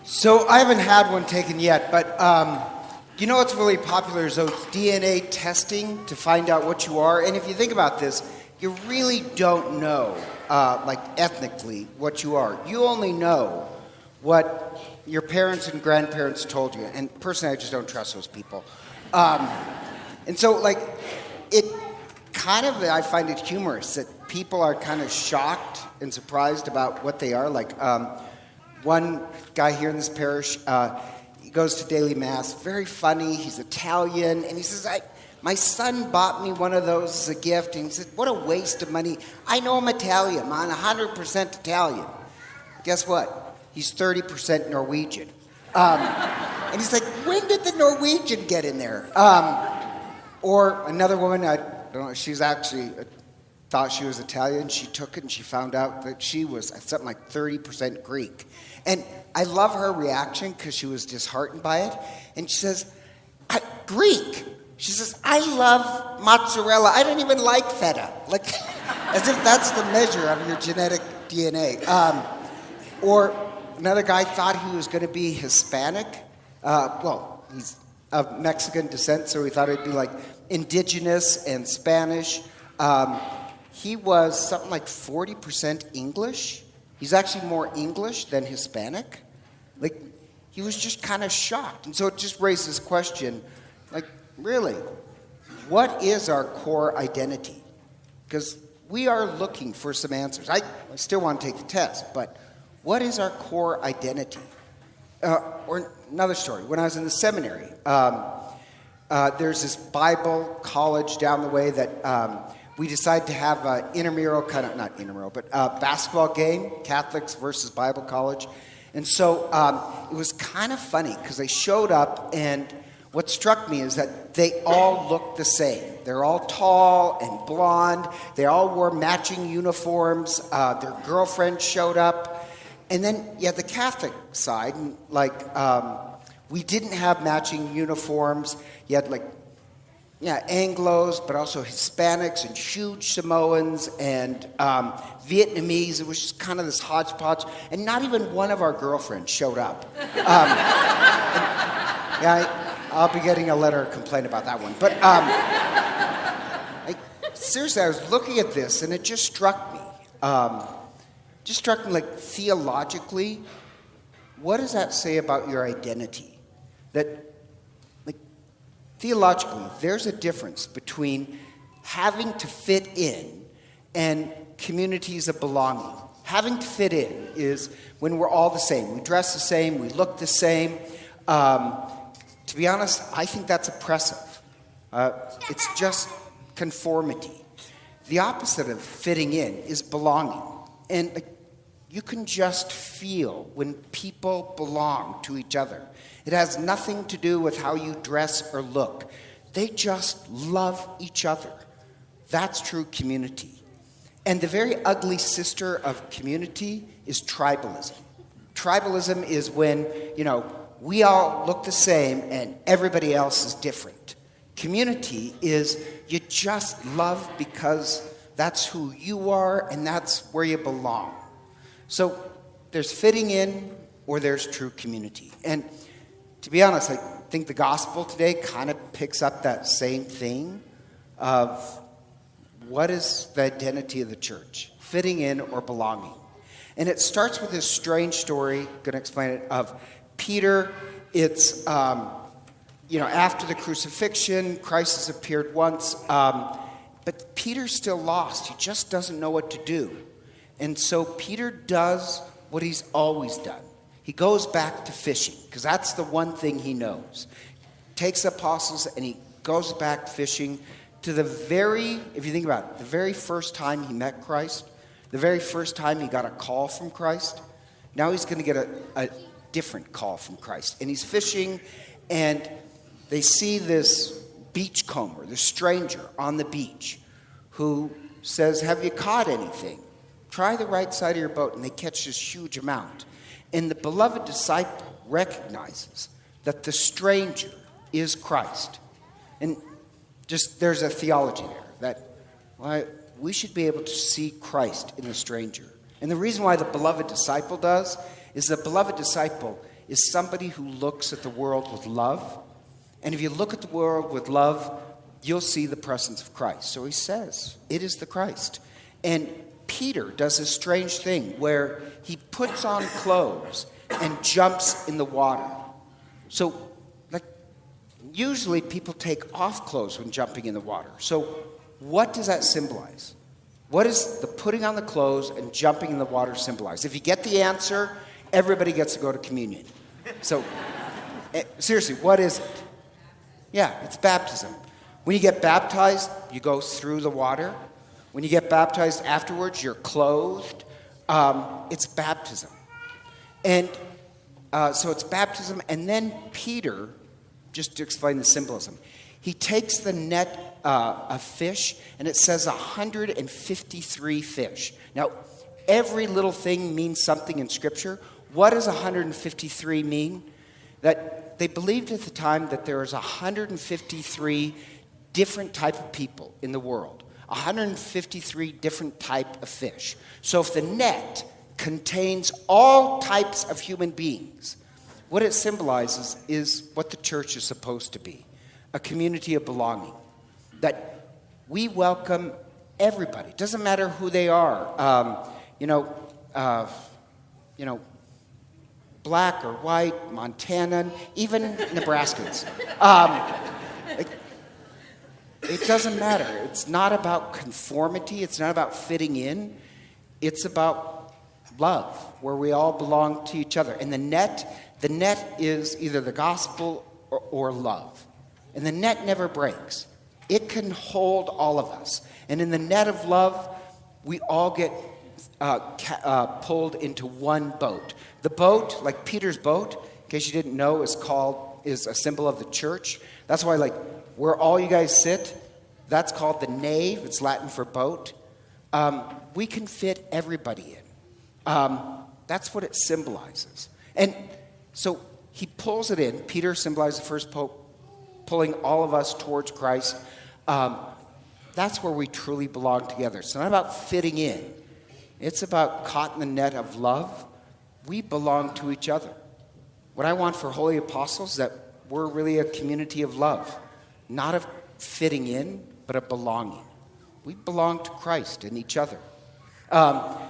So I haven't had one taken yet, but you know what's really popular is those DNA testing to find out what you are. And if you think about this, you really don't know, like ethnically, what you are. You only know what your parents and grandparents told you. And personally, I just don't trust those people. And so, like, it kind of, I find it humorous that people are kind of shocked and surprised about what they are. Like, one guy here in this parish, he goes to daily mass, very funny, he's Italian, and he says, my son bought me one of those as a gift, and he said, what a waste of money. I know I'm Italian, I'm 100% Italian. Guess what? He's 30% Norwegian. And he's like, when did the Norwegian get in there? Or another woman, I don't know, she's actually thought she was Italian. She took it and she found out that she was something like 30% Greek. And I love her reaction because she was disheartened by it. And she says, Greek? She says, I love mozzarella. I don't even like feta. Like, as if that's the measure of your genetic DNA. Or another guy thought he was going to be Hispanic. Well, he's of Mexican descent, so he thought it'd be like indigenous and Spanish. He was something like 40% English. He's actually more English than Hispanic. Like, he was just kind of shocked. And so it just raised this question, like, really, what is our core identity? Because we are looking for some answers. I still want to take the test, but what is our core identity? Or another story. When I was in the seminary, there's this Bible college down the way that we decided to have an intramural, not intramural, but basketball game, Catholics versus Bible college. And so it was kind of funny because they showed up, and what struck me is that they all looked the same. They're all tall and blonde. They all wore matching uniforms. Their girlfriends showed up. And then you had the Catholic side, and we didn't have matching uniforms. You had Anglos, but also Hispanics and huge Samoans and Vietnamese. It was just kind of this hodgepodge. And not even one of our girlfriends showed up. I'll be getting a letter of complaint about that one. But seriously, I was looking at this, and it just struck me. Like, theologically, what does that say about your identity? That, like, theologically, there's a difference between having to fit in and communities of belonging. Having to fit in is when we're all the same. We dress the same, we look the same. To be honest, I think that's oppressive. It's just conformity. The opposite of fitting in is belonging. And you can just feel when people belong to each other. It has nothing to do with how you dress or look. They just love each other. That's true community. And the very ugly sister of community is tribalism. Tribalism is when, we all look the same and everybody else is different. Community is you just love because that's who you are and that's where you belong. So there's fitting in or there's true community. And to be honest, I think the gospel today kind of picks up that same thing of what is the identity of the church, fitting in or belonging. And it starts with this strange story, going to explain it, of Peter. It's, after the crucifixion, Christ has appeared once, but Peter's still lost. He just doesn't know what to do. And so Peter does what he's always done. He goes back to fishing, because that's the one thing he knows. Takes the apostles and he goes back fishing to if you think about it, the very first time he met Christ, the very first time he got a call from Christ. Now he's going to get a different call from Christ. And he's fishing, and they see this beachcomber, this stranger on the beach, who says, have you caught anything? Try the right side of your boat. And they catch this huge amount. And the beloved disciple recognizes that the stranger is Christ. And just there's a theology there that we should be able to see Christ in a stranger. And the reason why the beloved disciple does is the beloved disciple is somebody who looks at the world with love. And if you look at the world with love, you'll see the presence of Christ. So he says, it is the Christ. And Peter does this strange thing where he puts on clothes and jumps in the water. So, like, usually people take off clothes when jumping in the water. So what does that symbolize? What does the putting on the clothes and jumping in the water symbolize? If you get the answer, everybody gets to go to communion. So, seriously, what is it? Yeah, it's baptism. When you get baptized, you go through the water. When you get baptized afterwards, you're clothed. It's baptism. And so it's baptism. And then Peter, just to explain the symbolism, he takes the net of fish, and it says 153 fish. Now, every little thing means something in Scripture. What does 153 mean? That they believed at the time that there was 153 different type of people in the world. 153 different type of fish. So if the net contains all types of human beings, what it symbolizes is what the church is supposed to be. A community of belonging. That we welcome everybody. It doesn't matter who they are. Black or white, Montanan, even Nebraskans. It doesn't matter. It's not about conformity. It's not about fitting in. It's about love, where we all belong to each other. And the net is either the gospel or love. And the net never breaks. It can hold all of us. And in the net of love, we all get pulled into one boat. The boat, like Peter's boat, in case you didn't know, is a symbol of the church. That's why, like, where all you guys sit, that's called the nave. It's Latin for boat. We can fit everybody in. That's what it symbolizes. And so he pulls it in. Peter symbolizes the first pope, pulling all of us towards Christ. That's where we truly belong together. It's not about fitting in. It's about caught in the net of love. We belong to each other. What I want for Holy Apostles is that we're really a community of love. Not of fitting in, but of belonging. We belong to Christ and each other.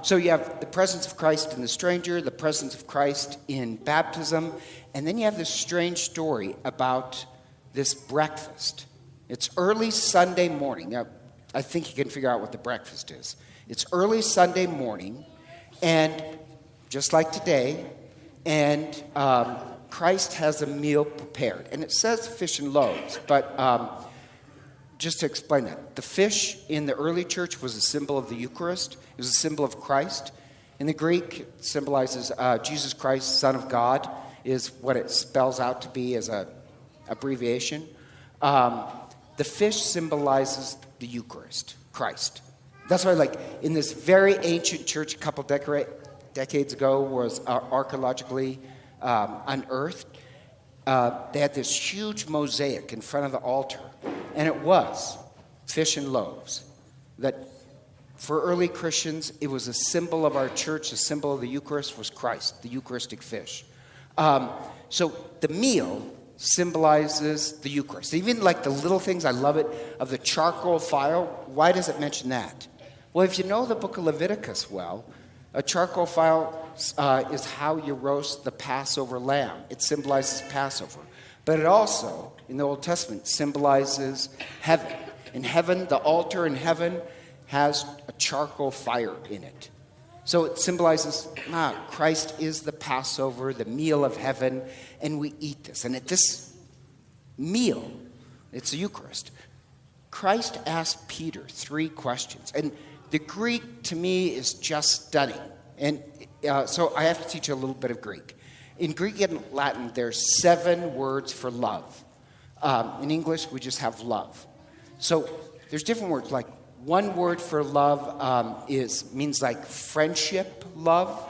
So you have the presence of Christ in the stranger, the presence of Christ in baptism, and then you have this strange story about this breakfast. It's early Sunday morning. Now, I think you can figure out what the breakfast is. It's early Sunday morning, and just like today, and Christ has a meal prepared. And it says fish and loaves, but just to explain that, the fish in the early church was a symbol of the Eucharist. It was a symbol of Christ. In the Greek, it symbolizes Jesus Christ, Son of God, is what it spells out to be as an abbreviation. The fish symbolizes the Eucharist, Christ. That's why, like, in this very ancient church a couple decades ago was archaeologically unearthed, they had this huge mosaic in front of the altar, and it was fish and loaves. That for early Christians, it was a symbol of our church, a symbol of the Eucharist was Christ, the Eucharistic fish. So the meal symbolizes the Eucharist. Even like the little things, I love it, of the charcoal fire. Why does it mention that? Well, if you know the book of Leviticus well, a charcoal fire is how you roast the Passover lamb. It symbolizes Passover. But it also, in the Old Testament, symbolizes heaven. In heaven, the altar in heaven has a charcoal fire in it. So it symbolizes, Christ is the Passover, the meal of heaven, and we eat this. And at this meal, it's the Eucharist, Christ asked Peter 3 questions. And the Greek, to me, is just stunning. And so I have to teach you a little bit of Greek. In Greek and Latin, there's 7 words for love. In English, we just have love. So there's different words. Like one word for love means like friendship love.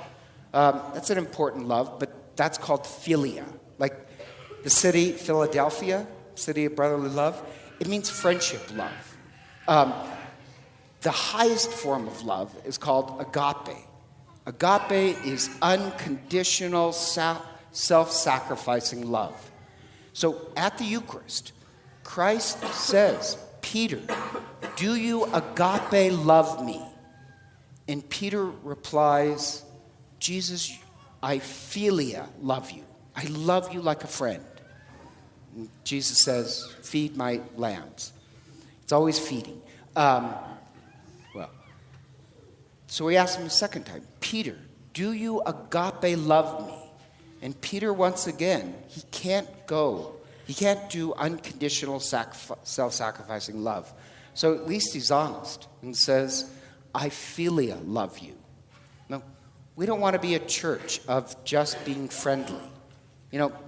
That's an important love, but that's called philia. Like the city, Philadelphia, city of brotherly love, it means friendship love. The highest form of love is called agape. Agape is unconditional, self-sacrificing love. So at the Eucharist, Christ says, Peter, do you agape love me? And Peter replies, Jesus, I philia love you. I love you like a friend. And Jesus says, feed my lambs. It's always feeding. So he asks him a second time, Peter, do you agape love me? And Peter, once again, he can't do unconditional self-sacrificing love. So at least he's honest and says, I philia love you. No, we don't want to be a church of just being friendly.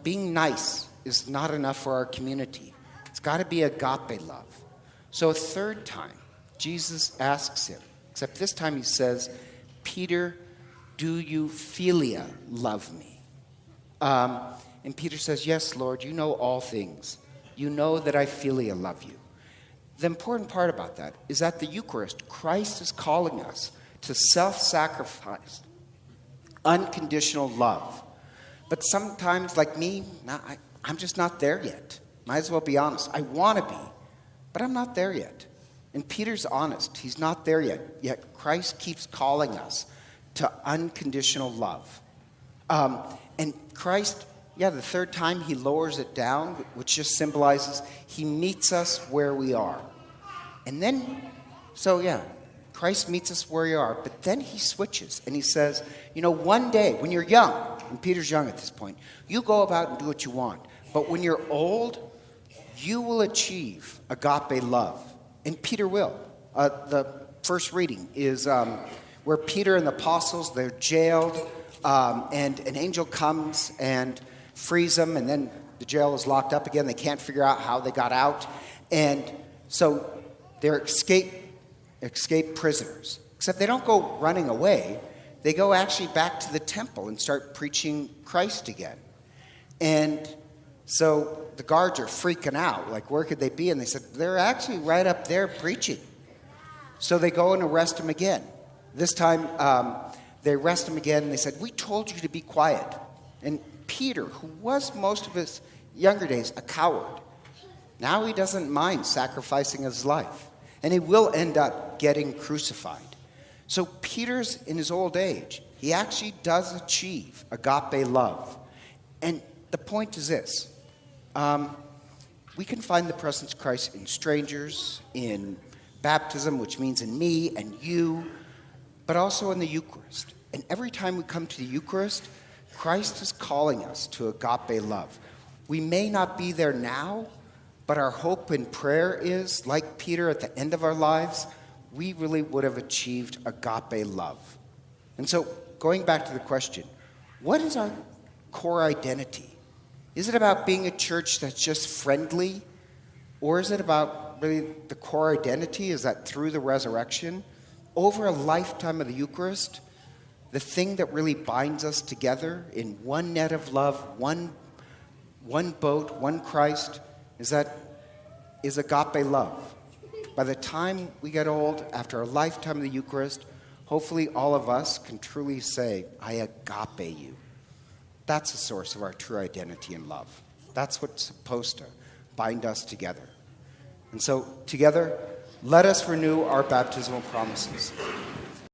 Being nice is not enough for our community. It's got to be agape love. So a third time, Jesus asks him, except this time he says, Peter, do you philia love me? And Peter says, yes, Lord, you know all things. You know that I philia love you. The important part about that is at the Eucharist, Christ is calling us to self-sacrifice, unconditional love. But sometimes, like me, I'm just not there yet. Might as well be honest. I want to be, but I'm not there yet. And Peter's honest. He's not there yet. Yet Christ keeps calling us to unconditional love. And Christ, the third time he lowers it down, which just symbolizes he meets us where we are. And then, Christ meets us where we are, but then he switches and he says, one day when you're young, and Peter's young at this point, you go about and do what you want. But when you're old, you will achieve agape love. And Peter will. The first reading is where Peter and the apostles, they're jailed, and an angel comes and frees them, and then the jail is locked up again. They can't figure out how they got out. And so they're escape prisoners. Except they don't go running away. They go actually back to the temple and start preaching Christ again. And so the guards are freaking out, like, where could they be? And they said, they're actually right up there preaching. So they go and arrest him again. This time, they arrest him again, and they said, we told you to be quiet. And Peter, who was most of his younger days a coward, now he doesn't mind sacrificing his life. And he will end up getting crucified. So Peter's in his old age. He actually does achieve agape love. And the point is this. We can find the presence of Christ in strangers, in baptism, which means in me and you, but also in the Eucharist. And every time we come to the Eucharist, Christ is calling us to agape love. We may not be there now, but our hope and prayer is, like Peter at the end of our lives, we really would have achieved agape love. And so, going back to the question, what is our core identity? Is it about being a church that's just friendly? Or is it about really the core identity is that through the resurrection, over a lifetime of the Eucharist, the thing that really binds us together in one net of love, one boat, one Christ, is agape love. By the time we get old, after a lifetime of the Eucharist, hopefully all of us can truly say, I agape you. That's the source of our true identity and love. That's what's supposed to bind us together. And so, together, let us renew our baptismal promises.